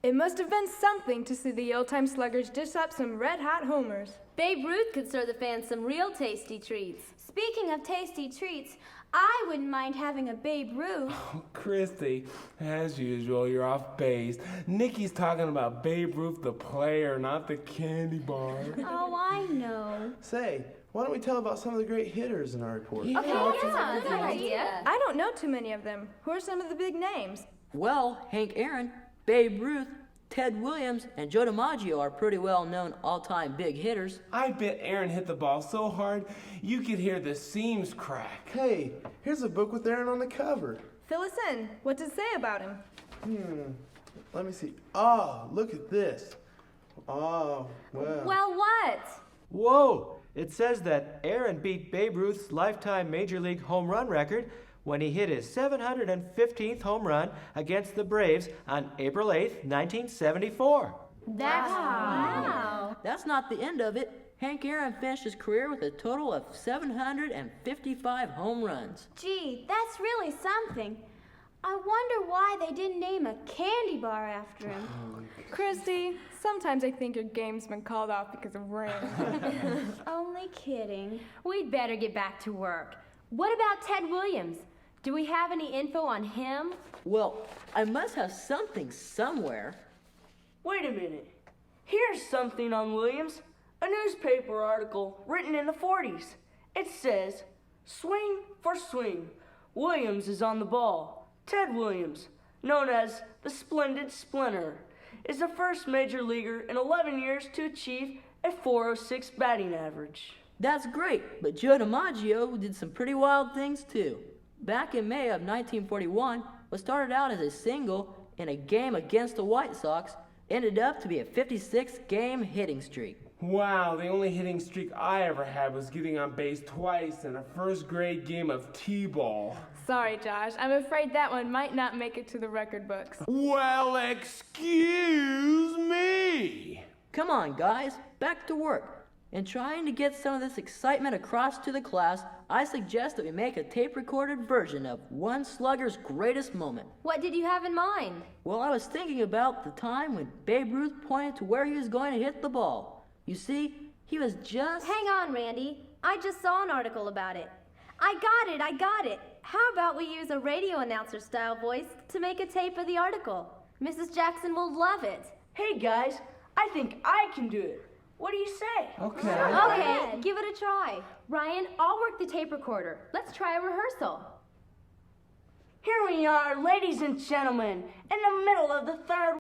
It must have been something to see the old-time Sluggers dish up some red-hot homers. Babe Ruth could serve the fans some real tasty treats. Speaking of tasty treats, I wouldn't mind having a Babe Ruth. Oh, Christy, as usual, you're off base. Nikki's talking about Babe Ruth the player, not the candy bar. Oh, I know. Say, why don't we tell about some of the great hitters in our report? Okay, yeah, good idea. I don't know too many of them. Who are some of the big names? Well, Hank Aaron, Babe Ruth, Ted Williams, and Joe DiMaggio are pretty well-known all-time big hitters. I bet Aaron hit the ball so hard you could hear the seams crack. Hey, here's a book with Aaron on the cover. Fill us in. What does it say about him? Let me see. Oh, look at this. Oh, well. Well, what? Whoa! It says that Aaron beat Babe Ruth's lifetime Major League home run record when he hit his 715th home run against the Braves on April 8th, 1974. Wow. That's not the end of it. Hank Aaron finished his career with a total of 755 home runs. Gee, that's really something. I wonder why they didn't name a candy bar after him. Christy, sometimes I think your game's been called off because of rain. Only kidding. We'd better get back to work. What about Ted Williams? Do we have any info on him? Well, I must have something somewhere. Wait a minute. Here's something on Williams. A newspaper article written in the 40s. It says, "Swing for swing. Williams is on the ball. Ted Williams, known as the Splendid Splinter, is the first major leaguer in 11 years to achieve a .406 batting average." That's great, but Joe DiMaggio did some pretty wild things too. Back in May of 1941, what started out as a single in a game against the White Sox ended up to be a 56-game hitting streak. Wow, the only hitting streak I ever had was getting on base twice in a first-grade game of T-ball. Sorry, Josh. I'm afraid that one might not make it to the record books. Well, excuse me. Come on, guys, back to work. In trying to get some of this excitement across to the class, I suggest that we make a tape-recorded version of one slugger's greatest moment. What did you have in mind? Well, I was thinking about the time when Babe Ruth pointed to where he was going to hit the ball. You see, he was just... Hang on, Randy. I just saw an article about it. I got it. How about we use a radio announcer-style voice to make a tape of the article? Mrs. Jackson will love it. Hey guys, I think I can do it. What do you say? Okay. Okay, give it a try. Ryan, I'll work the tape recorder. Let's try a rehearsal. Here we are, ladies and gentlemen, in the middle of the third